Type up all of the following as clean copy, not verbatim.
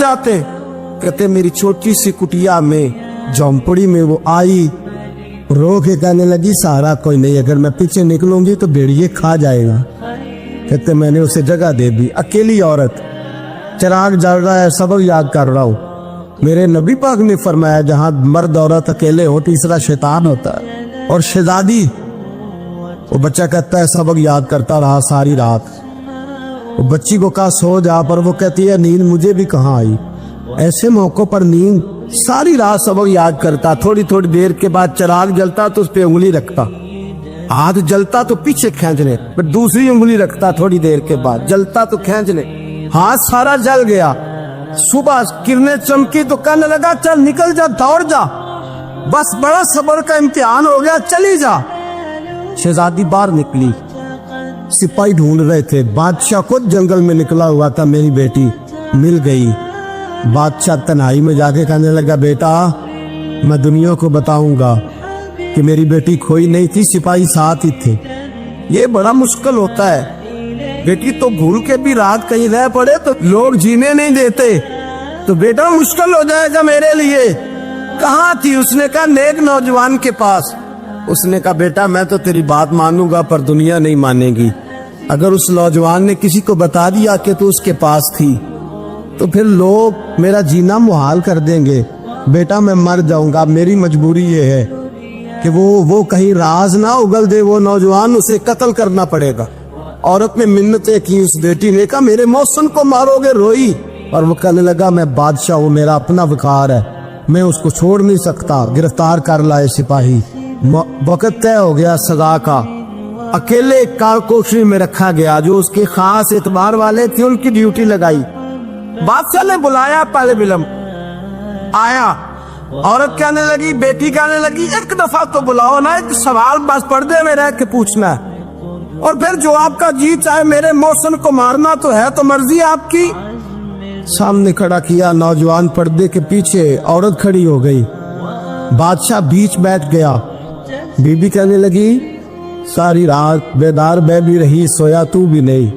जाते। कहते मेरी छोटी सी कुटिया में झोंपड़ी में वो आई, रो के कहने लगी सहारा कोई नहीं, अगर मैं पीछे निकलूंगी तो भेड़िए खा जाएगा। कहते मैंने उसे जगह दे दी। अकेली औरत, चिराग जल रहा है, सबक याद कर रहा हूँ। मेरे नबी पाक ने फरमाया जहाँ मर्द औरत अकेले हो तीसरा शैतान होता है। और शहजादी, वो बच्चा कहता है सबक याद करता रहा सारी रात। वो बच्ची को कहा सो जा, पर वो कहती है नींद मुझे भी कहाँ आई। ऐसे मौकों पर नींद, सारी रात सबक याद करता। थोड़ी थोड़ी देर के बाद चिराग जलता तो उस पे उंगली रखता, हाथ जलता तो पीछे खींच ले, फिर दूसरी उंगली रखता, थोड़ी देर के बाद जलता तो खींच ले, हाथ सारा जल गया। सुबह किरणें चमकी तो कहने लगा चल निकल जा, दौड़ जा, बस बड़ा सब्र का इम्तिहान हो गया, चली जा। शहजादी बाहर निकली, सिपाही ढूंढ रहे थे। बादशाह खुद जंगल में निकला हुआ था, मेरी बेटी मिल गई। बादशाह तन्हाई में जाके कहने लगा बेटा मैं दुनिया को बताऊंगा कि मेरी बेटी खोई नहीं थी, सिपाही साथ ही थे। ये बड़ा मुश्किल होता है, बेटी तो भूल के भी रात कहीं रह पड़े तो लोग जीने नहीं देते, तो बेटा मुश्किल हो जाएगा मेरे लिए। कहाँ थी? उसने कहा नेक नौजवान के पास। उसने कहा बेटा मैं तो तेरी बात मानूंगा पर दुनिया नहीं मानेगी। अगर उस नौजवान ने किसी को बता दिया कि तू उसके पास थी तो फिर लोग मेरा जीना मुहाल कर देंगे। बेटा मैं मर जाऊंगा, मेरी मजबूरी ये है कि वो कहीं राज ना उगल दे वो नौजवान, उसे कत्ल करना पड़ेगा। औरत ने मिन्नतें की, उस बेटी ने कहा मेरे मौसम को मारोगे, रोई। और वो कहने लगा मैं बादशाह हूँ, मेरा अपना विकार है, मैं उसको छोड़ नहीं सकता। गिरफ्तार कर लाए सिपाही। वक्त तय हो गया सजा का। अकेले कोठरी में रखा गया, जो उसके खास एतबार वाले थे उनकी ड्यूटी लगाई। बादशाह ने बुलाया, पहले बिलम आया। औरत कहने लगी, बेटी कहने लगी एक दफा तो बुलाओ ना, एक सवाल बस पर्दे में रह के पूछना है, और फिर जो आपका जी चाहे मेरे मौसम को मारना तो है, तो मर्जी आपकी। सामने खड़ा किया, नौजवान पर्दे के पीछे, औरत खड़ी हो गई। बादशाह बीच बैठ गया। बीबी कहने लगी सारी रात बेदार मैं भी रही, सोया तू भी नहीं।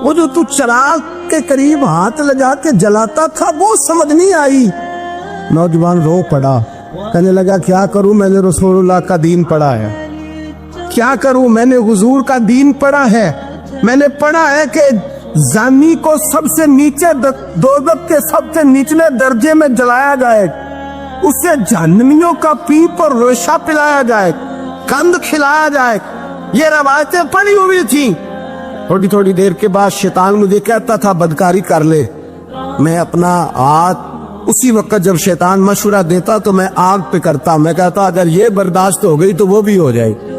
वो जो तू चिराग के करीब हाथ लगा के जलाता था वो समझ नहीं आई। नौजवान रो पड़ा, कहने लगा क्या करूं, मैंने रसूलुल्लाह का दीन पढ़ा है, क्या करूं, मैंने हुजूर का दीन पढ़ा है। मैंने पढ़ा है कि जानी को सबसे नीचे दोज़ख के सबसे निचले दर्जे में जलाया जाए, उसे जहन्नमियों का पीप और रेशा पिलाया जाए, कंद खिलाया जाए। ये रवायतें पड़ी हुई थी। थोड़ी थोड़ी देर के बाद शैतान मुझे कहता था बदकारी कर ले। मैं अपना हाथ उसी वक्त जब शैतान मशवरा देता तो मैं आग पे करता। मैं कहता अगर ये बर्दाश्त हो गई तो वो भी हो जाएगी।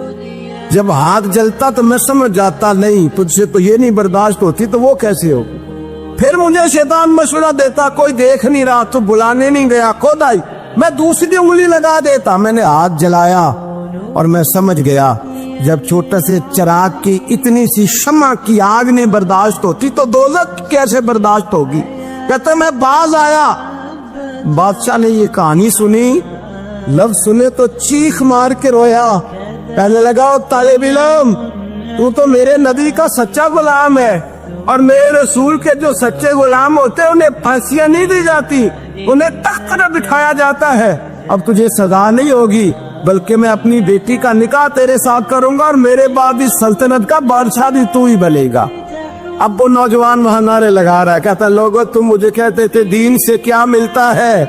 जब हाथ जलता तो मैं समझ जाता नहीं तुझसे तो ये नहीं बर्दाश्त होती तो वो कैसे हो। फिर मुझे शैतान मशवरा देता कोई देख नहीं रहा तो बुलाने नहीं गया, खुद आई, मैं दूसरी उंगली लगा देता। मैंने हाथ जलाया और मैं समझ गया जब छोटे से चिराग की इतनी सी शम्मा की आग ने बर्दाश्त होती तो दोज़ख कैसे बर्दाश्त होगी। कहते मैं बाज आया। बादशाह ने ये कहानी सुनी, लफ्ज सुने तो चीख मार के रोया। कहने लगा तालिब इल्म तू तो मेरे नबी का सच्चा गुलाम है, और मेरे रसूल के जो सच्चे गुलाम होते हैं उन्हें फांसियां नहीं दी जाती, उन्हें तख्त पर बिठाया जाता है। अब तुझे सजा नहीं होगी बल्कि मैं अपनी बेटी का निकाह तेरे साथ करूंगा और मेरे बाद इस सल्तनत का बादशाह भी तू ही बनेगा। अब वो नौजवान वहां नारे लगा रहा है, कहता लोगों तुम मुझे कहते थे दीन से क्या मिलता है,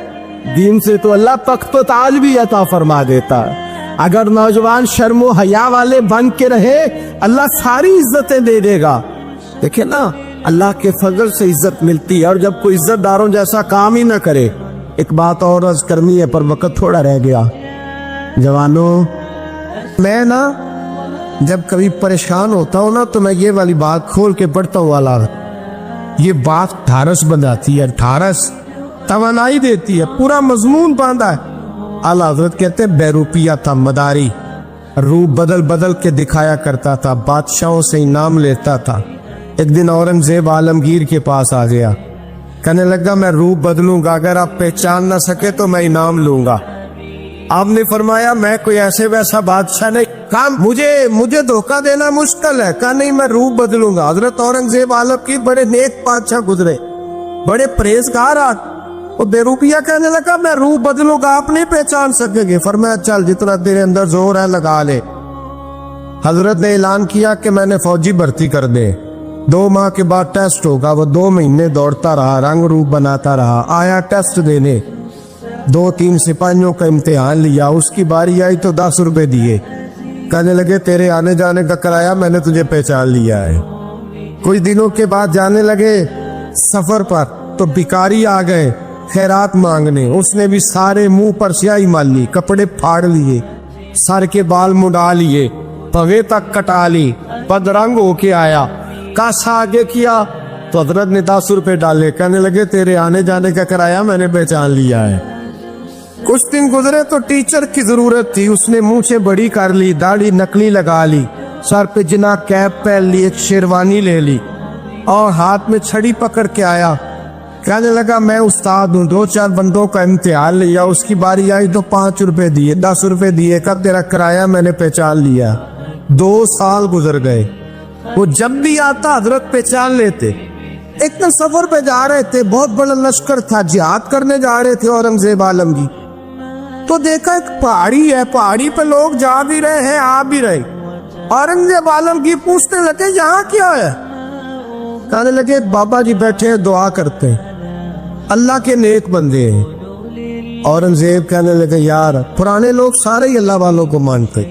दीन से तो अल्लाह तख्त ताज भी अता फरमा देता है। अगर नौजवान शर्मो हया वाले बन के रहे अल्लाह सारी इज्जतें दे देगा। देखिए ना अल्लाह के फजल से इज्जत मिलती है, और जब कोई इज्जतदारों जैसा काम ही ना करे। एक बात और अर्ज करनी है पर वक्त थोड़ा रह गया। जवानों मैं ना जब कभी परेशान होता हूँ ना तो मैं ये वाली बात खोल के पढ़ता हूँ। वाला ये बात ठारस बनाती है, ठारस तवानाई देती है, पूरा मजमून बांधा है। आला हज़रत कहते बेरूपिया था, मदारी, रूप बदल बदल के दिखाया करता था, बादशाहों से इनाम लेता था। एक दिन औरंगजेब आलमगीर के पास आ गया, कहने लगा मैं रूप बदलूंगा, अगर आप पहचान ना सके तो मैं इनाम लूंगा। आपने फरमाया मैं कोई ऐसे वैसा बादशाह नहीं, कहा मुझे धोखा देना मुश्किल है। कहा नहीं मैं रूप बदलूंगा। हजरत औरंगजेब आलमगीर बड़े नेक बादशाह गुजरे, बड़े परहेजगार वो बेरूपिया कहने लगा मैं रूप बदलूंगा आप नहीं पहचान सकेंगे। फरमाया चल जितना तेरे अंदर जोर है लगा ले। हजरत ने ऐलान किया कि मैंने फौजी भर्ती कर दे। 2 माह के बाद टेस्ट होगा। वो 2 महीने दौड़ता रहा, रंग रूप बनाता रहा, आया टेस्ट देने। 2-3 सिपाहियों का इम्तिहान लिया। उसकी बारी आई तो 10 रुपए दिए। कहने लगे तेरे आने जाने का किराया मैंने तुझे पहचान लिया है। कुछ दिनों के बाद जाने लगे सफर पर तो भिखारी आ गए खैरात मांगने। उसने भी सारे मुंह पर स्याही मार ली, कपड़े फाड़ लिए, सर के बाल मुड़ा लिए, पगे तक कटा ली, बदरंग होके आया। कासा आगे किया तो हजरत ने 10 रुपए डाले। कहने लगे तेरे आने जाने का किराया मैंने पहचान लिया है। कुछ दिन गुजरे तो टीचर की जरूरत थी। उसने मूछें बड़ी कर ली, दाढ़ी नकली लगा ली, सर पे जिना कैप पहन ली, एक शेरवानी ले ली और हाथ में छड़ी पकड़ के आया। कहने लगा मैं उस्ताद हूँ। 2-4 बंदों का इम्तिहान लिया। उसकी बारी आई तो 5 रुपए दिए, 10 रुपए दिए। कब तेरा किराया मैंने पहचान लिया। 2 साल गुजर गए। वो जब भी आता हजरत पहचान लेते। एक दिन सफर पे जा रहे थे, बहुत बड़ा लश्कर था, जिहाद करने जा रहे थे औरंगजेब आलम की। तो देखा एक पहाड़ी है, पहाड़ी पे लोग जा भी रहे हैं आ भी रहे। औरंगजेब आलम की पूछने लगे यहाँ क्या है। कहने लगे बाबा जी बैठे हैं दुआ करते हैं, अल्लाह के नेक बंदे हैं। औरंगजेब कहने लगे यार पुराने लोग सारे ही अल्लाह वालों को मानते,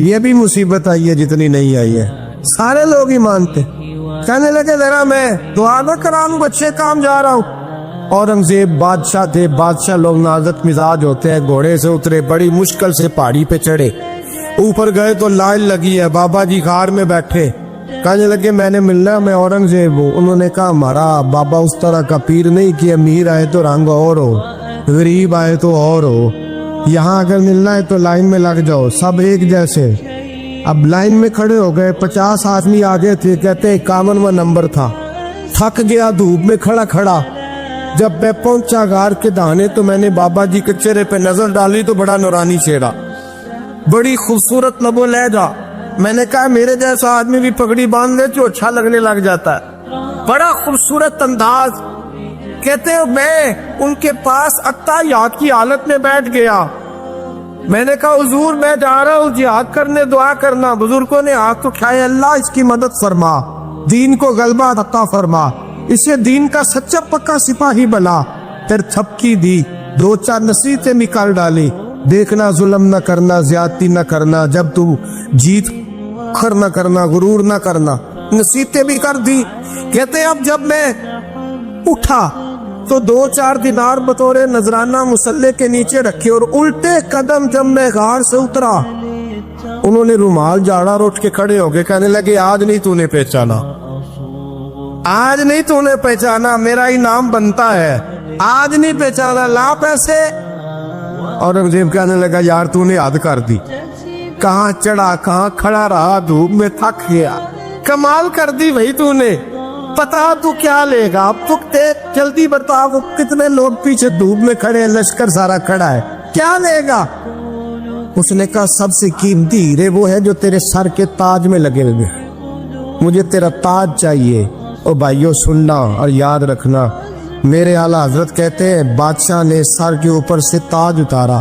ये भी मुसीबत आई है जितनी नहीं आई है, सारे लोग ही मानते। कहने लगे जरा मैं दुआ न कराऊं, बच्चे काम जा रहा हूँ। औरंगजेब बादशाह थे, बादशाह लोग नाजुक मिजाज होते हैं। घोड़े से उतरे, बड़ी मुश्किल से पहाड़ी पे चढ़े, ऊपर गए तो लाइन लगी है। बाबा जी कार में बैठे। कहने लगे मैंने मिलना, मैं औरंगजेब हूँ। उन्होंने कहा हमारा बाबा उस तरह का पीर नहीं कि अमीर आए तो रंग और हो, गरीब आए तो और हो। यहाँ अगर मिलना है तो लाइन में लग जाओ, सब एक जैसे। अब लाइन में खड़े हो गए। 50 आदमी आगे थे। कहते 51वां नंबर था। थक गया धूप में खड़ा खड़ा। जब मैं पहुंचा गार के दाने तो मैंने बाबा जी के चेहरे पे नजर डाली तो बड़ा नूरानी चेहरा, बड़ी खूबसूरत लबो लहजा। मैंने कहा मेरे जैसा आदमी भी पगड़ी बांध ले जो अच्छा लगने लग जाता है, बड़ा खूबसूरत अंदाज। कहते हैं मैं उनके पास अत्ताहियात की हालत में बैठ गया। मैंने कहा हुजूर मैं जा रहा हूँ जिहाद करने, दुआ करना। बुजुर्गों ने हाथ उठाए, अल्लाह इसकी मदद फरमा, दीन को गलबा अता फरमा, इसे दीन का सच्चा पक्का सिपाही बना। फिर थपकी दी, 2-4 नसीहतें निकाल डाली। देखना जुल्म न करना, ज्यादती न करना, जब तू जीत खर न करना, गुरूर न करना, नसीहतें भी कर दी। कहते अब जब मैं उठा तो 2-4 दिनार बतौरे नजराना मुसल्ले के नीचे रखे और उल्टे कदम जब मैं गार से उतरा, उन्होंने रुमाल झाड़ा और उठ के खड़े हो गए। कहने लगे आज नहीं तूने पहचाना, आज नहीं तूने पहचाना, मेरा इनाम बनता है, आज नहीं पहचाना, ला पैसे। औरंगजेब कहने लगा यार तूने हद कर दी, कहाँ चढ़ा कहाँ खड़ा रहा, धूप में थक गया, कमाल कर दी भाई तूने। पता तू क्या लेगा, अब तू देख जल्दी बता, वो कितने लोग पीछे धूप में खड़े हैं, लश्कर सारा खड़ा है, क्या लेगा। उसने कहा सबसे कीमती हीरे वो है जो तेरे सर के ताज में लगे हुए, मुझे तेरा ताज चाहिए। ओ भाइयों सुनना और याद रखना, मेरे आला हजरत कहते हैं बादशाह ने सर के ऊपर से ताज उतारा,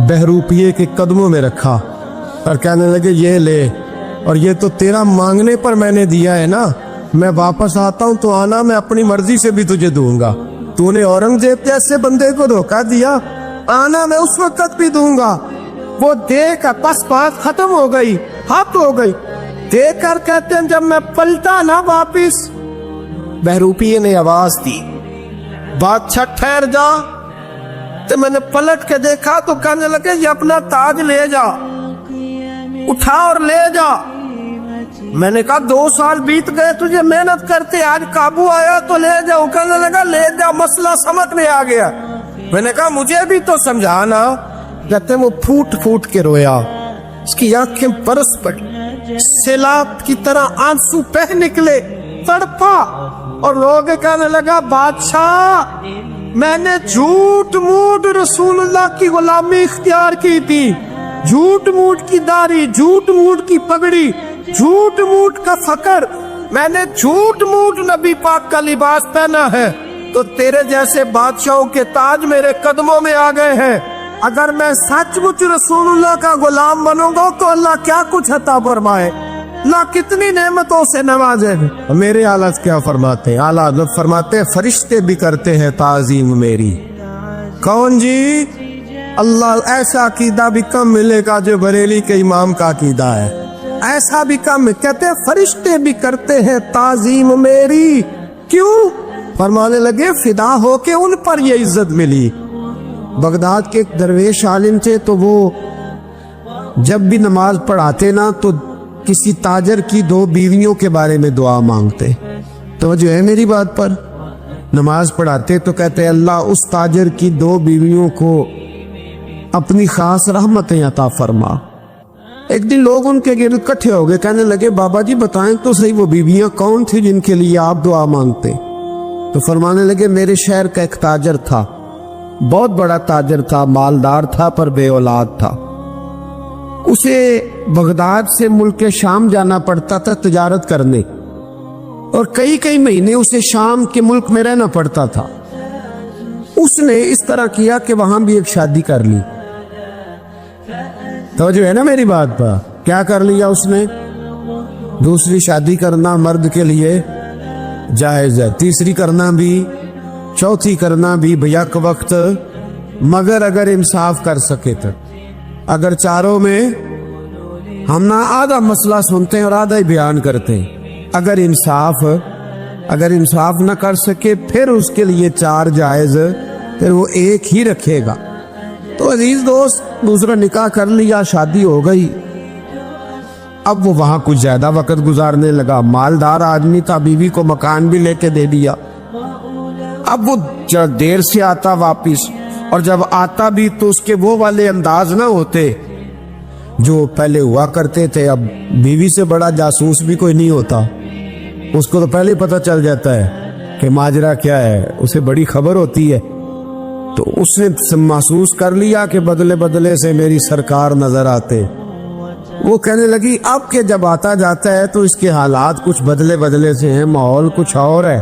बहरूपिये के कदमों में रखा और कहने लगे ये ले, और ये तो तेरा मांगने पर मैंने दिया है ना, मैं वापस आता हूं तो आना, मैं अपनी मर्जी से भी तुझे दूंगा। तूने औरंगजेब जैसे बंदे को धोखा दिया, आना मैं उस वक्त भी दूंगा। वो देख बस बात खत्म हो गई, हाथ हो गई। देख कर कहते हैं जब मैं पलटा ना वापिस, बहरूपिये ने आवाज दी बादशाह ठहर जा। तो मैंने पलट के देखा तो कहने लगे ये अपना ताज ले जा, उठा और ले जा। मैंने कहा 2 साल बीत गए तुझे मेहनत करते, आज काबू आया तो ले जाओ। कहने लगा ले जा, मसला समझ में आ गया। मैंने कहा मुझे भी तो समझाना। कहते वो फूट फूट के रोया, उसकी आंखें बरस पड़ी, सैलाब की तरह आंसू बह निकले, तड़पा और लोग कहने लगा बादशाह मैंने झूठ मूठ रसूलुल्लाह की गुलामी इख्तियार की थी, झूठ मूठ की दाढ़ी, झूठ मूठ की पगड़ी, झूठ मूठ का फकर, मैंने झूठ मूठ नबी पाक का लिबास पहना है तो तेरे जैसे बादशाहों के ताज मेरे कदमों में आ गए हैं। अगर मैं सचमुच रसूलुल्लाह का गुलाम बनूंगा तो अल्लाह क्या कुछ अता फरमाए, अल्लाह कितनी नेमतों से नवाजे। मेरे आला क्या फरमाते हैं? आला हज़रत फरमाते हैं फरिश्ते भी करते हैं ताजीम मेरी। कौन जी? अल्लाह। ऐसा अकीदा भी कम मिलेगा जो बरेली के इमाम का अकीदा है, ऐसा भी कम। कहते हैं फरिश्ते भी करते हैं ताजीम मेरी। क्यों? फरमाने लगे फिदा हो के उन पर ये इज्जत मिली। बगदाद के एक दरवेश आलिम थे, तो वो जब भी नमाज पढ़ाते ना तो किसी ताजर की 2 बीवियों के बारे में दुआ मांगते। तो जो है मेरी बात पर, नमाज पढ़ाते तो कहते अल्लाह उस ताजर की 2 बीवियों को अपनी खास रहमतें अता फरमा। एक दिन लोग उनके गिर्द इकट्ठे हो गए, कहने लगे बाबा जी बताएं तो सही वो बीवियां कौन थी जिनके लिए आप दुआ मांगते? तो फरमाने लगे मेरे शहर का एक ताजर था, बहुत बड़ा ताजर था, मालदार था पर बे औलाद था। उसे बगदाद से मुल्क शाम जाना पड़ता था तिजारत करने, और कई कई महीने उसे शाम के मुल्क में रहना पड़ता था। उसने इस तरह किया कि वहां भी एक शादी कर ली। तो जो है ना मेरी बात पर, क्या कर लिया उसने? दूसरी शादी करना मर्द के लिए जायज है, तीसरी करना भी, चौथी करना भी भैया वक्त, मगर अगर इंसाफ कर सके तो। अगर चारों में हम ना आधा मसला सुनते हैं और आधा ही बयान करते हैं, अगर इंसाफ ना कर सके फिर उसके लिए 4 जायज, फिर वो एक ही रखेगा। तो अजीज दोस्त, दूसरा निकाह कर लिया, शादी हो गई। अब वो वहां कुछ ज्यादा वक्त गुजारने लगा, मालदार आदमी था, बीवी को मकान भी लेके दे दिया। अब वो जब देर से आता वापिस, और जब आता भी तो उसके वो वाले अंदाज ना होते जो पहले हुआ करते थे। अब बीवी से बड़ा जासूस भी कोई नहीं होता, उसको तो पहले पता चल जाता है कि माजरा क्या है, उसे बड़ी खबर होती है। तो उसने महसूस कर लिया कि बदले बदले से मेरी सरकार नजर आते। वो कहने लगी अब के जब आता जाता है तो इसके हालात कुछ बदले बदले से हैं, माहौल कुछ और है।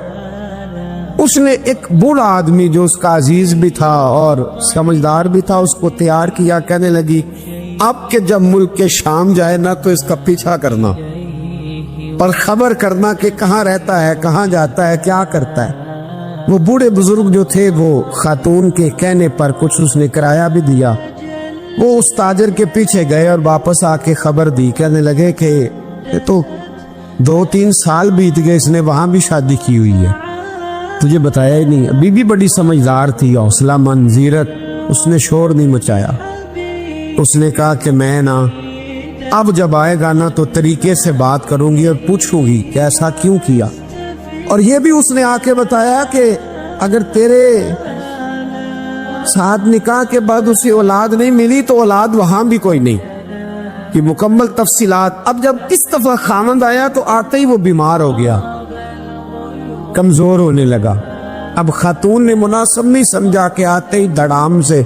उसने एक बूढ़ा आदमी जो उसका अजीज भी था और समझदार भी था, उसको तैयार किया। कहने लगी अब के जब मुल्क के शाम जाए ना तो इसका पीछा करना, पर खबर करना कि कहाँ रहता है, कहाँ जाता है, क्या करता है। वो बूढ़े बुजुर्ग जो थे वो खातून के कहने पर कुछ उसने किराया भी दिया। वो उस ताजर के पीछे गए और वापस आके खबर दी। कहने लगे कि ये तो 2-3 साल बीत गए, इसने वहां भी शादी की हुई है, तुझे बताया ही नहीं। बीबी बड़ी समझदार थी, हौसला मंद, जीरक, उसने शोर नहीं मचाया। उसने कहा कि मैं ना अब जब आएगा ना तो तरीके से बात करूंगी और पूछूंगी कि ऐसा क्यों किया। और ये भी उसने आके बताया कि अगर तेरे साथ निकाह के बाद उसे औलाद नहीं मिली तो औलाद वहां भी कोई नहीं, कि मुकम्मल तफसीलात। अब जब इस दफा खामंद आया तो आते ही वो बीमार हो गया, कमजोर होने लगा। अब खातून ने मुनासिब नहीं समझा कि आते ही धड़ाम से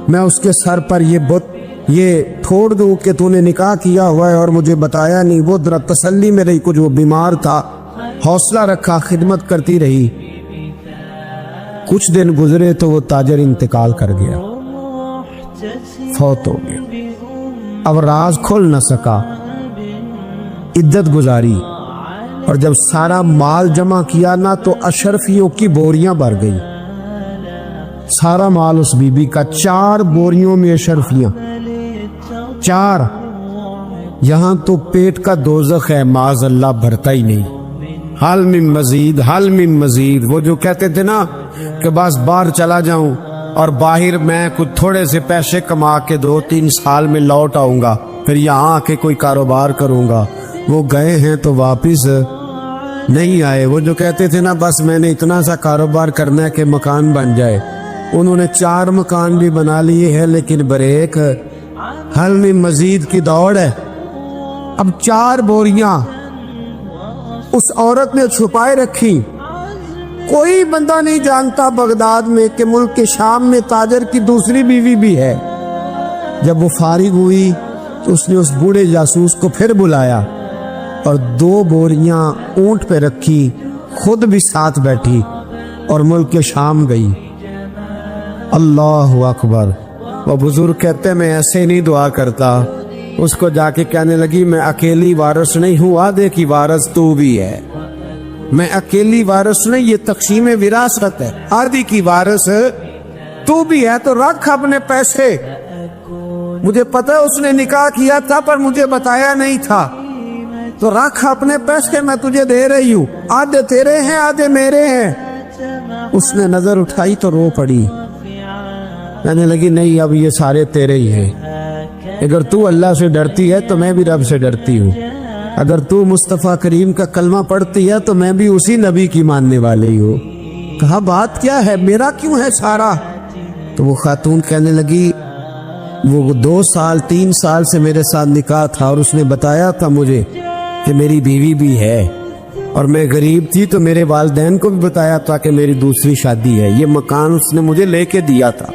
मैं उसके सर पर ये छोड़ दूं कि तूने निकाह किया हुआ है और मुझे बताया नहीं। वो जरा तसल्ली में रही, कुछ वो बीमार था, हौसला रखा, खिदमत करती रही। कुछ दिन गुजरे तो वो ताजर इंतकाल कर गया, फौत हो गया। अब राज खोल न सका, इद्दत गुजारी, और जब सारा माल जमा किया ना तो अशरफियों की बोरियां भर गई। सारा माल उस बीबी का, 4 बोरियों में अशरफियां, 4। यहां तो पेट का दोज़ख है, माज़ अल्लाह भरता ही नहीं। हाल में मजीद, हाल में मजीद। वो जो कहते थे ना कि बस बाहर चला जाऊं और बाहर मैं कुछ थोड़े से पैसे कमा के 2-3 साल में लौट आऊंगा, फिर यहाँ आके कोई कारोबार करूंगा। वो गए हैं तो वापिस नहीं आए। वो जो कहते थे ना बस मैंने इतना सा कारोबार करना है कि मकान बन जाए, उन्होंने 4 मकान भी बना लिए हैं, लेकिन ब्रेक हल में मजीद की दौड़ है। अब 4 बोरियां उस औरत ने छुपाए रखी। कोई बंदा नहीं जानता बगदाद में कि मुल्क के शाम में ताजर की दूसरी बीवी भी है। जब वो फारिग हुई तो उसने उस बूढ़े जासूस को फिर बुलाया اور 2 बोरियां ऊंट पे रखी, खुद भी साथ बैठी और मुल्क के शाम गई। अल्लाह अकबर। वो बुजुर्ग कहते मैं ऐसे नहीं दुआ करता। उसको जाके कहने लगी मैं अकेली वारिस नहीं हूँ, आधे की वारिस तू भी है। मैं अकेली वारिस नहीं, ये तक़सीम विरासत है, आधी की वारिस तू भी है। तो रख अपने पैसे। मुझे पता है उसने निकाह किया था पर मुझे बताया नहीं था, तो रख अपने पैसे, मैं तुझे दे रही हूँ, आधे तेरे हैं आधे मेरे हैं। उसने नजर उठाई तो रो पड़ी, कहने लगी नहीं अब ये सारे तेरे ही हैं। अगर तू अल्लाह से डरती है तो मैं भी रब से डरती हूँ। अगर तू मुस्तफ़ा करीम का कलमा पढ़ती है तो मैं भी उसी नबी की मानने वाली हूँ। कहा बात क्या है, मेरा क्यों है सारा? तो वो खातून कहने लगी वो 2 साल 3 साल से मेरे साथ निकाह था और उसने बताया था मुझे कि मेरी बीवी भी है, और मैं गरीब थी तो मेरे वालिदैन को भी बताया था कि मेरी दूसरी शादी है। ये मकान उसने मुझे लेके दिया था,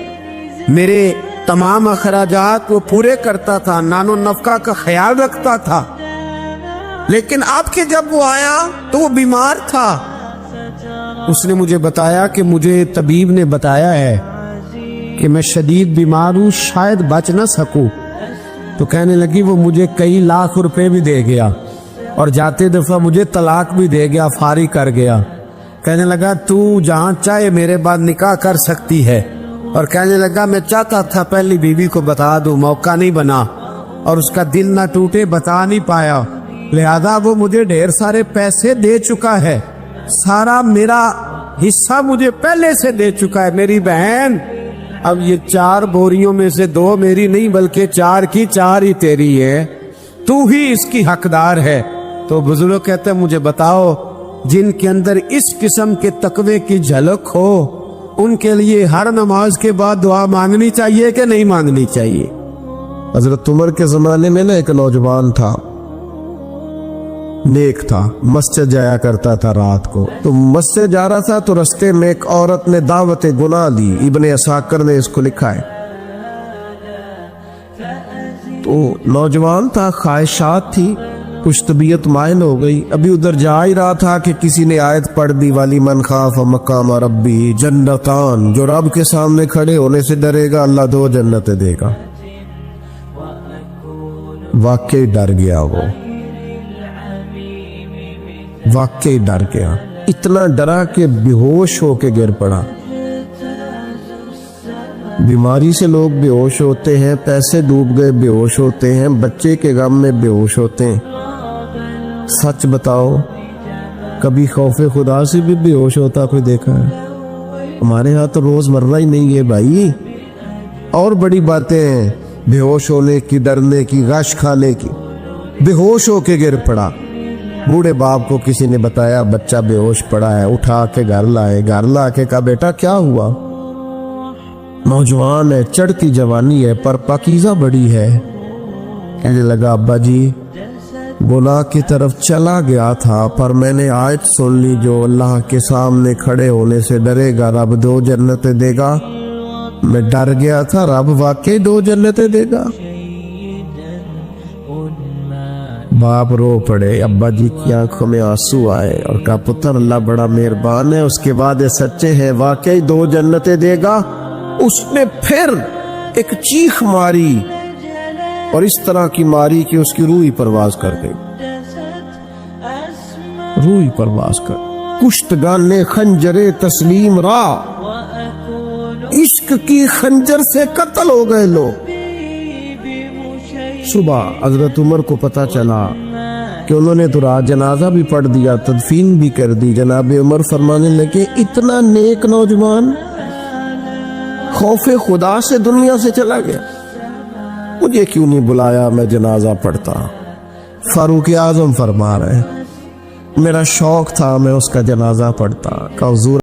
मेरे तमाम अखराजात वो पूरे करता था, नानो नफका का ख्याल रखता था। लेकिन आपके जब वो आया तो वो बीमार था। उसने मुझे बताया कि मुझे तबीब ने बताया है कि मैं शदीद बीमार हूँ, शायद बच ना सकूं। तो कहने लगी वो मुझे कई लाख रुपए भी दे गया और जाते दफा मुझे तलाक भी दे गया, फारी कर गया। कहने लगा तू जहाँ चाहे मेरे बाद निकाह कर सकती है। और कहने लगा मैं चाहता था पहली बीवी को बता दूं, मौका नहीं बना और उसका दिल ना टूटे, बता नहीं पाया, लिहाजा वो मुझे ढेर सारे पैसे दे चुका है, सारा मेरा हिस्सा मुझे पहले से दे चुका है। मेरी बहन अब ये 4 बोरियों में से 2 मेरी नहीं बल्कि 4 की 4 ही तेरी है, तू ही इसकी हकदार है। तो बुजुर्ग कहते हैं मुझे बताओ जिनके अंदर इस किस्म के तकवे की झलक हो उनके लिए हर नमाज के बाद दुआ मांगनी चाहिए कि नहीं मांगनी चाहिए? हजरत उमर के जमाने में ना एक नौजवान था, नेक था, मस्जिद जाया करता था रात को। तो मस्जिद जा रहा था तो रास्ते में एक औरत ने दावत गुनाह दी। इब्ने असाकर ने इसको लिखा है। तो नौजवान था, ख्वाहिशात थी, कुछ तबीयत माइल हो गई। अभी उधर जा ही रहा था कि किसी ने आयत पढ़ दी वाली मन खाफ मकाम रब्बी जन्नतान, जो रब के सामने खड़े होने से डरेगा अल्लाह 2 जन्नतें देगा। वाकई डर गया वो, वाकई डर गया, इतना डरा कि बेहोश होके गिर पड़ा। बीमारी से लोग बेहोश होते हैं, पैसे डूब गए बेहोश होते हैं, बच्चे के गम में बेहोश होते हैं। सच बताओ कभी खौफे खुदा से भी बेहोश होता कोई देखा है? हमारे यहाँ तो रोजमर्रा ही नहीं है भाई। और बड़ी बातें हैं बेहोश होने की, डरने की, गश खाने की। बेहोश होके गिर पड़ा। बूढ़े बाप को किसी ने बताया बच्चा बेहोश पड़ा है, उठा के घर लाए। घर ला के कहा बेटा क्या हुआ? नौजवान है, चढ़ती जवानी है पर पाकीज़ा बड़ी है। कहने लगा अब्बा जी गुनाह की तरफ चला गया था पर मैंने आयत सुन ली जो अल्लाह के सामने खड़े होने से डरेगा रब 2 जन्नतें देगा। मैं डर गया था, रब वाकई 2 जन्नतें देगा। बाप रो पड़े, अब्बा जी की आंखों में आंसू आए और कहा पुत्र अल्लाह बड़ा मेहरबान है, उसके बाद ये सच्चे हैं, वाकई 2 जन्नतें देगा। उसने फिर एक चीख मारी और इस तरह की मारी कि उसकी रूह ही परवाज कर गई, रूह ही परवाज कर। कुश्तगान ने खंजरे तस्लीम रा, इश्क की खंजर से कत्ल हो गए लोग। सुबह हजरत उमर को पता चला कि उन्होंने तो रात जनाजा भी पढ़ दिया, तदफीन भी कर दी। जनाब उमर फरमाने लगे इतना नेक नौजवान खौफे खुदा से दुनिया से चला गया, मुझे क्यों नहीं बुलाया, मैं जनाजा पढ़ता। फारूक आजम फरमा रहे मेरा शौक था मैं उसका जनाजा पढ़ता। का हुजूर